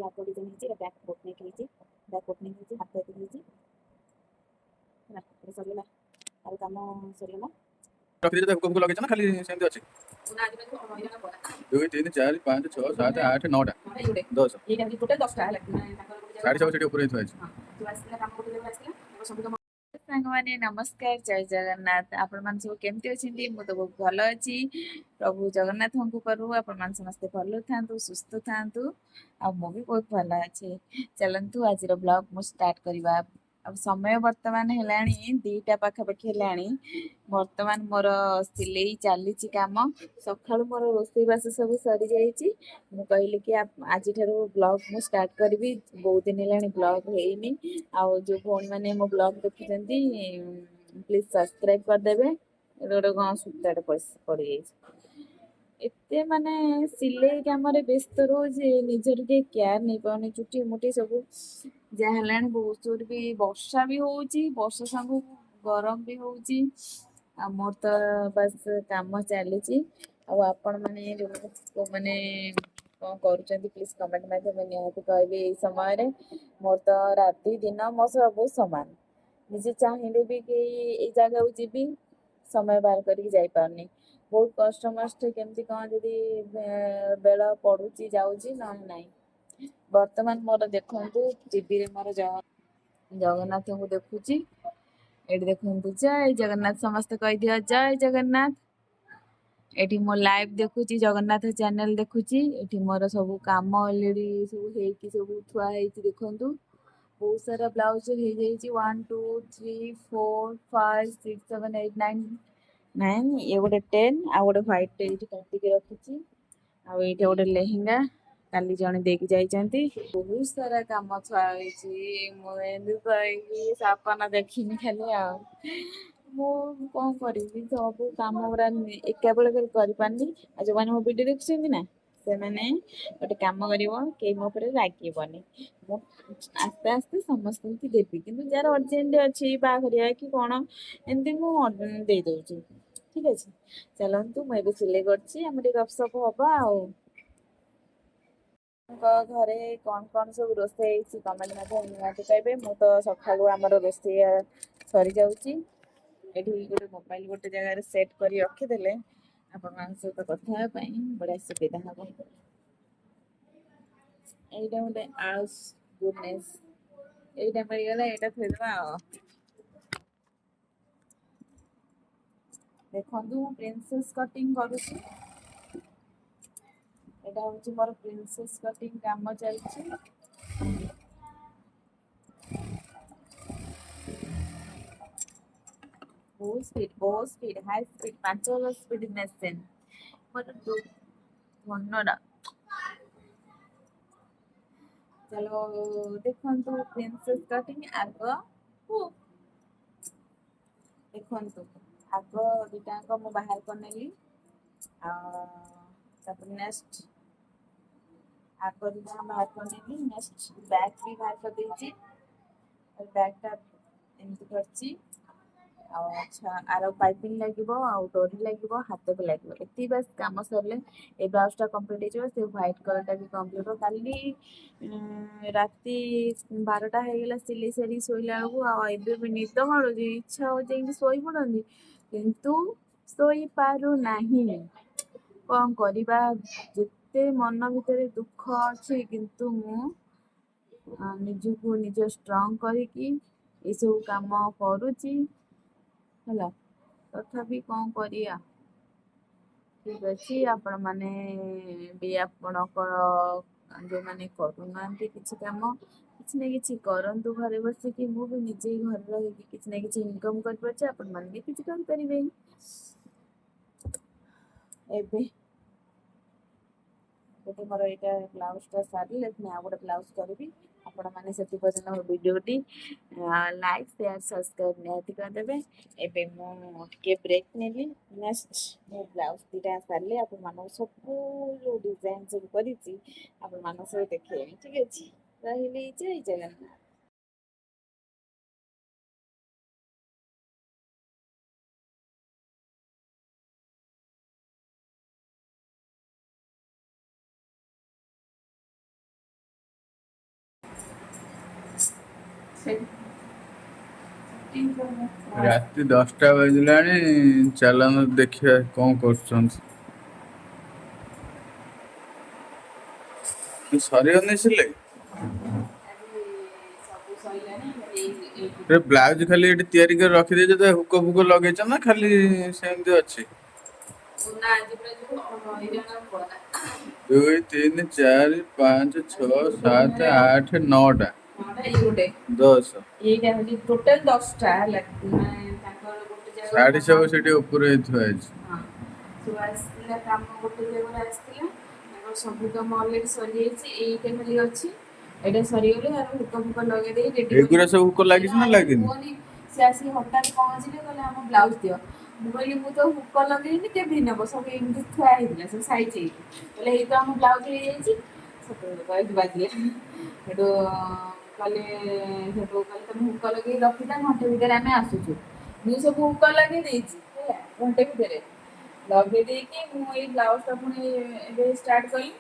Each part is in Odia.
ହାତ ଡିଜାଇନ ହେଇଛି, ଏଇଟା ବ୍ୟାକ୍ ବୋଟନେକ୍ ହେଇଛି, ବ୍ୟାକ୍ ବୋଟନେକ୍ ହେଇଛି, ହାତ ଏତିକି ହେଇଛି ହେଲା। ଏଇଟା ସରିଗଲା, ଆଉ କାମ ସରିଗଲା। ରଖିଦେଇଛ ତା ହୁକମକୁ ଲଗେଇଛ ନା ଖାଲି ସେମିତି ଅଛି? 2 3 4 5 6 7 8 9ଟା 10 ଏଇଟା ବି ଟୋଟାଲ 10ଟା ହେଲା। ଶାଢ଼ୀ ସବୁ ସେଠି ଉପରେ ଥୁଆ ହେଇଛି। ଆସିଲା କାମ ଗୋଟେ ଜାଗାରେ ଆସିଲା, ସବୁ କାମ। ସାଙ୍ଗମାନେ ନମସ୍କାର, ଜୟ ଜଗନ୍ନାଥ। ଆପଣମାନେ ସବୁ କେମିତି ଅଛନ୍ତି? ମୁଁ ତ ବହୁତ ଭଲ ଅଛି। ପ୍ରଭୁ ଜଗନ୍ନାଥଙ୍କୁ କରୁ ଆପଣମାନେ ସମସ୍ତେ ଭଲ ଥାନ୍ତୁ, ସୁସ୍ଥ ଥାନ୍ତୁ, ଆଉ ମୁଁ ବି ବହୁତ ଭଲ ଅଛି। ଚାଲନ୍ତୁ ଆଜିର ବ୍ଲଗ ମୁଁ ଷ୍ଟାର୍ଟ କରିବା। ଆଉ ସମୟ ବର୍ତ୍ତମାନ ହେଲାଣି 2ଟା ପାଖାପାଖି ହେଲାଣି। ବର୍ତ୍ତମାନ ମୋର ସିଲେଇ ଚାଲିଛି କାମ। ସକାଳୁ ମୋର ରୋଷେଇବାସ ସବୁ ସରିଯାଇଛି। ମୁଁ କହିଲି କି ଆଜିଠାରୁ ବ୍ଲଗ ମୁଁ ଷ୍ଟାର୍ଟ କରିବି। ବହୁତ ଦିନ ହେଲାଣି ବ୍ଲଗ ହେଇନି। ଆଉ ଯୋଉ ଭଉଣୀମାନେ ମୋ ବ୍ଲଗ ଦେଖୁଛନ୍ତି ପ୍ଲିଜ ସବସ୍କ୍ରାଇବ କରିଦେବେ। ଏଇଟା ଗୋଟେ କ'ଣ ସୂତାଟେ ପଡ଼ିଯାଇଛି। ଏତେ ମାନେ ସିଲେଇ କାମରେ ବ୍ୟସ୍ତ ରହୁଛି, ନିଜର ଟିକେ କେୟାର ନେଇପାରୁନି। ଚୁଟି ମୁଟି ସବୁ ଯାହା ହେଲାଣି। ବହୁତ ଜୋର ବି ବର୍ଷା ବି ହଉଛି, ବର୍ଷା ସାଙ୍ଗକୁ ଗରମ ବି ହଉଛି। ଆଉ ମୋର ତ ବାସ୍ କାମ ଚାଲିଛି। ଆଉ ଆପଣମାନେ ଯୋଉମାନେ କ'ଣ କରୁଛନ୍ତି ପ୍ଲିଜ କମେଣ୍ଟ ମାଧ୍ୟମରେ ନିହାତି କହିବେ। ଏଇ ସମୟରେ ମୋର ତ ରାତି ଦିନ ମୋ ସବୁ ସମାନ। ନିଜେ ଚାହିଁଲେ ବି କେହି ଏଇ ଜାଗାକୁ ଯିବି, ସମୟ ବାହାର କରିକି ଯାଇପାରୁନି। ବହୁତ କଷ୍ଟମଷ୍ଟ କେମିତି କ'ଣ ଯଦି ବେଳ ପଡୁଛି ଯାଉଛି, ନହେଲେ ନାହିଁ। ବର୍ତ୍ତମାନ ମୋର ଦେଖନ୍ତୁ ଟିଭିରେ ମୋର ଜଗନ୍ନାଥଙ୍କୁ ଦେଖୁଛି। ଏଠି ଦେଖନ୍ତୁ ଜୟ ଜଗନ୍ନାଥ, ସମସ୍ତେ କହିଦିଅ ଜୟ ଜଗନ୍ନାଥ। ଏଠି ମୋ ଲାଇଭ ଦେଖୁଛି, ଜଗନ୍ନାଥ ଚ୍ୟାନେଲ ଦେଖୁଛି। ଏଠି ମୋର ସବୁ କାମ ଅଲରେଡି ସବୁ ହେଇକି ସବୁ ଥୁଆ ହେଇଛି। ଦେଖନ୍ତୁ ବହୁତ ସାରା ବ୍ଲାଉଜ ହେଇଯାଇଛି। 1 2 3 4 5 6 7 8 9 ଇଏ ଗୋଟେ 10, ଆଉ ଗୋଟେ ହ୍ୱାଇଟ ଏଇଠି କାଟିକି ରଖିଛି। ଆଉ ଏଇଟା ଗୋଟେ ଲେହେଙ୍ଗା କାଲି ଜଣେ ଦେଇକି ଯାଇଛନ୍ତି। ବହୁତ ସାରା କାମ ଥୁଆ ହେଇଛି। ମୁଁ ଏମିତି କହିକି ସପନ ଦେଖିନି ଖାଲି। ଆଉ ମୁଁ କ'ଣ କରିବି, ସବୁ କାମ ଗୁରା ଏକା ବେଳେ କରିପାରୁନି। ଆଉ ଯୋଉମାନେ ମୋ ଭିଡ଼ିଓ ଦେଖୁଛନ୍ତି ନା, ସେମାନେ ଗୋଟେ କାମ କରିବ, କେହି ମୋ ଉପରେ ରାଗିବନି। ମୁଁ ଆସ୍ତେ ଆସ୍ତେ ସମସ୍ତଙ୍କୁ ଦେବି, କିନ୍ତୁ ଯାହାର ଅର୍ଜେଣ୍ଟ ଅଛି ବାହାଘରିଆ କି କ'ଣ ଏମିତି ମୁଁ ଦେଇଦଉଛି। ଠିକ ଅଛି, ଚାଲନ୍ତୁ ମୁଁ ଏବେ ସିଲେଇ କରୁଛି, ଆମର ଟିକେ ଗପସପ ହବା। ଆଉ ଘରେ କ'ଣ କ'ଣ ସବୁ ରୋଷେଇ ହେଇଛି କମେଣ୍ଟ ମାଧ୍ୟମରେ ନିହାତି କହିବେ। ମୁଁ ତ ସକାଳୁ ଆମର ରୋଷେଇ ସରିଯାଉଛି। ଏଠି ଗୋଟେ ମୋବାଇଲ ଗୋଟେ ଜାଗାରେ ସେଟ୍ କରି ରଖିଦେଲେ ଆପଣମାନଙ୍କ ସହିତ କଥା ହେବା ପାଇଁ ବଢ଼ିଆ ସୁବିଧା ହବ। এইটা ଗୋଟେ ଆଉସ୍ ଗୁଡନେସ୍, এইଟା ମିଳିଗଲା, ଏଇଟା ଥୋଇଦେବା। ଆଉ ଦେଖନ୍ତୁ ମୁଁ ପ୍ରିନ୍ସେସ୍ କଟିଂ କରୁଛି। ଏଇଟା ହଉଛି ମୋର ପ୍ରିନ୍ସେସ୍ କଟିଂ କାମ ଚାଲିଛି। ବହୁତ speed high speed 5000 speed machine ମୋର ମନଟା। ଚାଲ ଦେଖନ୍ତୁ ପ୍ରିନ୍ସେସ୍ କଟିଂ। ଦେଖନ୍ତୁ ଆଗ ଦୁଇଟାଙ୍କ ମୁଁ ବାହାର କରିନେଲି। ତାପରେ ନେକ୍ସଟ ଆଗ ଦୁଇଟା ବାହାର କରିନେଲି। ନେକ୍ସଟ ବ୍ୟାକ୍ ବି ବାହାର କରିଦେଇଛି। ବ୍ୟାକ୍ଟା ଏମିତି କରିଛି। ଆଉ ଆଚ୍ଛା, ଆର ପାଇପିଂ ଲାଗିବ, ଆଉ ଡୋରି ଲାଗିବ, ହାତ ବି ଲାଗିବ। ଏତିକି ବାସ୍ କାମ ସରିଲେ ଏ ବ୍ଲାଉଜଟା କମ୍ପ୍ଲିଟ୍ ହେଇଯିବ। ସେ ହ୍ୱାଇଟ୍ କଲରଟା ବି କମ୍ପ୍ଲିଟ୍ ହେବ। କାଲି ରାତି 12ଟା ହେଇଗଲା ସିଲେଇ ସାରିକି ଶୋଇଲା ବେଳକୁ। ଆଉ ଏବେ ବି ନିଦ ମାଡ଼ୁଛି, ଇଚ୍ଛା ହଉଛି ଯାଇକି ଶୋଇପଡ଼ନ୍ତି, କିନ୍ତୁ ଶୋଇପାରୁନାହିଁ। କ'ଣ କରିବା, ଯେତେ ମନ ଭିତରେ ଦୁଃଖ ଅଛି, କିନ୍ତୁ ମୁଁ ନିଜକୁ ନିଜ ଷ୍ଟ୍ରଙ୍ଗ କରିକି ଏସବୁ କାମ କରୁଛି ହେଲା। ତଥାପି କ'ଣ କରିବା। ଠିକ ଅଛି, ଆପଣମାନେ ବି ଆପଣଙ୍କର ଯୋଉମାନେ କରୁନାହାନ୍ତି କିଛି କାମ, କିଛି ନା କିଛି କରନ୍ତୁ ଘରେ ବସିକି। ମୁଁ ବି ନିଜେ ଘରେ ରହିକି କିଛି ନା କିଛି ଇନକମ୍ କରିପାରୁଛି, ଆପଣମାନେ ବି କିଛି କରିପାରିବେ। ଏବେ ଗୋଟେ ମୋର ଏଇଟା ବ୍ଲାଉଜଟା ସାରିଲେ ପୁଣି ଆଉ ଗୋଟେ ବ୍ଲାଉଜ କରିବି। ଆପଣମାନେ ସେଥି ପର୍ଯ୍ୟନ୍ତ ମୋ ଭିଡ଼ିଓଟି ଲାଇକ୍ ସେୟାର ସବସ୍କ୍ରାଇବ ନିହାତି କରିଦେବେ। ଏବେ ମୁଁ ଟିକେ ବ୍ରେକ୍ ନେଲି। ନେକ୍ସଟ ମୁଁ ବ୍ଲାଉଜ ଦୁଇଟା ସାରିଲେ ଆପଣମାନଙ୍କୁ ସବୁ ଯୋଉ ଡିଜାଇନ ସବୁ କରିଛି ଆପଣମାନଙ୍କ ସବୁ ଦେଖେଇବି। ଠିକ ଅଛି, ରହିଲି, ଜୟ ଜଗନ୍ନାଥ। ରାତି 10ଟା ବାଜିଲାଣି, ଚାଲନ୍ତୁ ଦେଖିବା କଣ କରୁଛନ୍ତି। ସରିବନି ସିଲେଇ? ବ୍ଲାଉଜ ଖାଲି ଏଠି ତିଆରି କରି ରଖିଦେଇଛ ତ, ହୁକ ଫୁକ ଲଗେଇଛ ନା ଖାଲି ସେମିତି ଅଛି? 2 3 4 5 6 7 8 9ଟା 10। ଏଇଟା ହଉଛି ଟୋଟାଲ 10ଟା ହେଲା, ମାନେ ତାଙ୍କର ଗୋଟେ ଜାଗାରେ ଶାଢୀ ସବୁ ସେଠି ଉପରେ ଥୁଆ ହେଇଛି। ସବୁ ଆସିଥିଲା କାମ, ଗୋଟେ ଜାଗାରେ ଆସିଥିଲା ତାଙ୍କର ସବୁ କାମ ଅଲରେଡି ସରିଯାଇଛି। ଏଇଟା ଖାଲି ଅଛି, ଏଇଟା ସରିଗଲେ ତାର ହୁକ ଫୁକ ଲଗେଇ ଦେଇ ରେଡି ଏଗୁରା ସବୁ ହୁକ ଲାଗିଛି ନା ଲାଗିନି? ସେ ଆସିକି ହଠାତ୍ ପହଞ୍ଚିଲେ, କହିଲେ ଆମ ବ୍ଲାଉଜ ଦିଅ। ମୁଁ କହିଲି ମୁଁ ତ ହୁକ ଲଗେଇନି, କେମିତି ନେବ? ସବୁ ଏମିତି ଥୁଆ ହେଇଥିଲା, ସବୁ ସାଇଜ ହେଇକି। କହିଲେ ଏଇ ତ ଆମ ବ୍ଲାଉଜ ହେଇଯାଇଛି। ସେତେବେଳେ କହିକି ବାଜିଲେ ସେଠୁ କହିଲେ ତମେ ହୁକ ଲଗେଇକି ରଖିଥା, ଘଣ୍ଟେ ଭିତରେ ଆମେ ଆସୁଛୁ। ମୁଁ ସବୁ ହୁକ ଲଗେଇ ଦେଇଛି ହେଲା, ଘଣ୍ଟେ ଭିତରେ ଲଗେଇ ଦେଇକି ମୁଁ ଏଇ ବ୍ଲାଉଜଟା ପୁଣି ଏବେ ଷ୍ଟାର୍ଟ କଲି।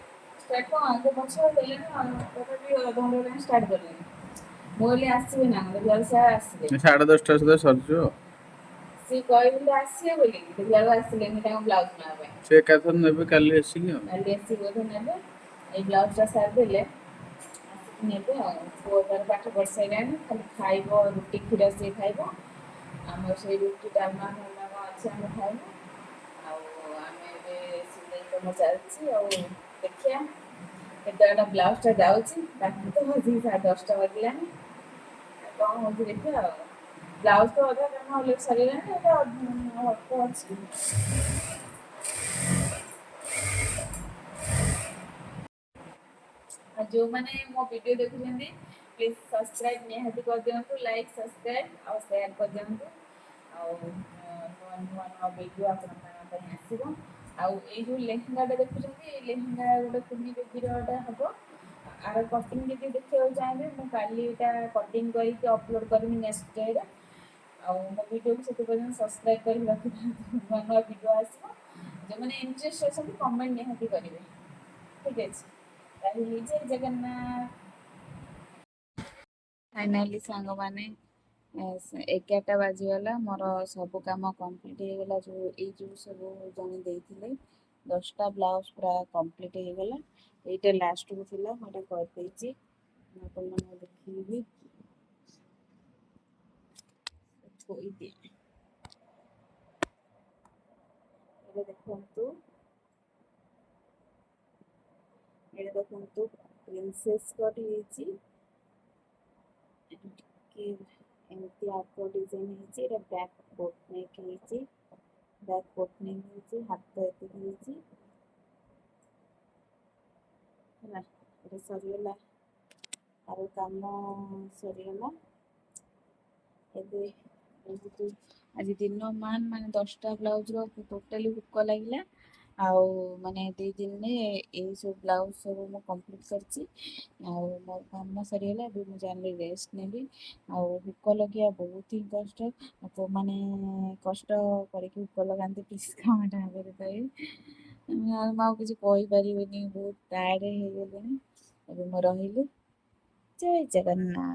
ଷ୍ଟାର୍ଟ କଣ ଆଗ ପଛ ହେଲେଣି, ତଥାପି ଅଧଘଣ୍ଟେ ହେଲାଣି ଷ୍ଟାର୍ଟ କଲିଣି। ମୁଁ କହିଲି ଆସିବେ ନା, ସେ ଆସିଲେ 10:30 ସୁଦ୍ଧା ସରିଯିବ। ସିଏ କହିଥିଲେ ଆସିବେ ବୋଲି, ଦେଖିଲା ବେଳକୁ ଆସିଲେନି ତାଙ୍କ ବ୍ଲାଉଜ ନେବା ପାଇଁ। ସେ ଏକାଥରେ ନେବେ କାଲି ଆସିକି ଆଉ। କାଲି ଆସିକି ବୋଧେ ନେବେ। ଏଇ ବ୍ଲାଉଜଟା ସାରିଦେଲେ ଆସିକି ନେବେ ଆଉ। ପୁଅ ତାର ପାଠ ପଢ଼ି ସାରିଲାଣି, ଖାଲି ଖାଇବ ରୁଟି କ୍ଷୀର ସିଏ ଖାଇବ। ଆମର ସେଇ ରୁଟି ଡାଲମା ଫାଲମା କ'ଣ ଅଛି ଆମେ ଖାଇବୁ। ଆଉ ଆମେ ଏବେ ସିଲେଇ କାମ ଚାଲିଛି, ଆଉ ଦେଖିବା କେତେବେଳେ ବ୍ଲାଉଜଟା ଯାଉଛି। ବାକି ତ ବସିକି 10:30 ବାଜିଲାଣି, କ'ଣ ହେଉଛି ଦେଖିବା ଆଉ। ବ୍ଲାଉଜ ତ ଅଧା କାମ ଅଲରେଡି ସରିଗଲାଣି, ଏବେ ଅଳ୍ପ ଅଛି। ଆଉ ଯୋଉମାନେ ମୋ ଭିଡ଼ିଓ ଦେଖୁଛନ୍ତି ପ୍ଲିଜ୍ ସବସ୍କ୍ରାଇବ୍ ନିହାତି କରିଦିଅନ୍ତୁ, ଲାଇକ୍ ସବସ୍କ୍ରାଇବ୍ ଆଉ ସେୟାର କରିଦିଅନ୍ତୁ। ଆଉ ନୂଆ ନୂଆ ଭିଡ଼ିଓ ଆପଣମାନଙ୍କ ପାଇଁ ଆସିବ। ଆଉ ଏଇ ଯେଉଁ ଲେହେଙ୍ଗାଟା ଦେଖୁଛନ୍ତି, ଏଇ ଲେହେଙ୍ଗା ଗୋଟେ କୁନି ବେବିରଟା ହେବ। ଆର କଟିଂ ଯଦି ଦେଖିବାକୁ ଚାହିଁବେ, ମୁଁ କାଲି ଏଇଟା କଟିଂ କରିକି ଅପଲୋଡ଼ କରିବି ନେକ୍ସଟ ଡେରେ। ଆଉ ମୋ ଭିଡ଼ିଓକୁ ସେତେ ପର୍ଯ୍ୟନ୍ତ ସବସ୍କ୍ରାଇବ୍ କରିକି ରଖିଥାନ୍ତୁ, ନୂଆ ନୂଆ ଭିଡ଼ିଓ ଆସିବ। ଯେଉଁମାନେ ଇଣ୍ଟରେଷ୍ଟ ଅଛନ୍ତି କମେଣ୍ଟ ନିହାତି କରିବେ, ଠିକ୍ ଅଛି। ତାହେଲେ ଜୟ ଜଗନ୍ନାଥ। ଫାଇନାଲି ସାଙ୍ଗମାନେ 11ଟା ବାଜିଗଲା, ମୋର ସବୁ କାମ କମ୍ପ୍ଲିଟ୍ ହେଇଗଲା। ଯେଉଁ ସବୁ ଜଣେ ଦେଇଥିଲେ 10ଟା ବ୍ଲାଉଜ ପୁରା କମ୍ପ୍ଲିଟ୍ ହେଇଗଲା। ଏଇଟା ଲାଷ୍ଟକୁ ଥିଲା, ମୁଁ ଏଇଟା କରିଦେଇଛି, ଆପଣମାନଙ୍କୁ ଦେଖେଇବି। ଥୋଇଦିଏ, ଏଇଟା ଦେଖନ୍ତୁ, ଏଇଟା ଦେଖନ୍ତୁ ପ୍ରିନ୍ସେସ୍ କଟ୍ ହେଇଛି। ଟିକେ ଏମିତି ଆଗ ଡିଜାଇନ୍ ହେଇଛି। ଏଇଟା ବ୍ୟାକ୍ ବୋଟ୍ ନେକ୍ ହେଇଛି, ବ୍ୟାକ୍ ବୋଟ୍ ନେକ୍ ହେଇଛି, ହାତ ଏତିକି ହେଇଛି ହେଲା। ଏଇଟା ସରିଗଲା, ଆଉ କାମ ସରିଗଲା। ଏବେ ଆଜି ଦିନ ମାନେ 10ଟା ବ୍ଲାଉଜର ଟୋଟାଲି ହୁକ ଲାଗିଲା। ଆଉ ମାନେ 2 ଦିନରେ ଏଇସବୁ ବ୍ଲାଉଜ ସବୁ ମୁଁ କମ୍ପ୍ଲିଟ୍ କରିଛି। ଆଉ ମୋ କାମ ସରିଗଲା, ଏବେ ମୁଁ ଜାଣିଲି ରେଷ୍ଟ ନେବି। ଆଉ ହୁକ ଲଗେଇବା ବହୁତ ହିଁ କଷ୍ଟ, ମାନେ କଷ୍ଟ କରିକି ହୁକ ଲଗାନ୍ତି ପ୍ଲିଜ୍ କମେଣ୍ଟ ଆଗରେ କହିବେ। ମୁଁ ଆଉ କିଛି କହିପାରିବିନି, ବହୁତ ଟାୟାର୍ଡ ହେଇଗଲିଣି। ଏବେ ମୁଁ ରହିଲି। ଜୟ ଜଗନ୍ନାଥ।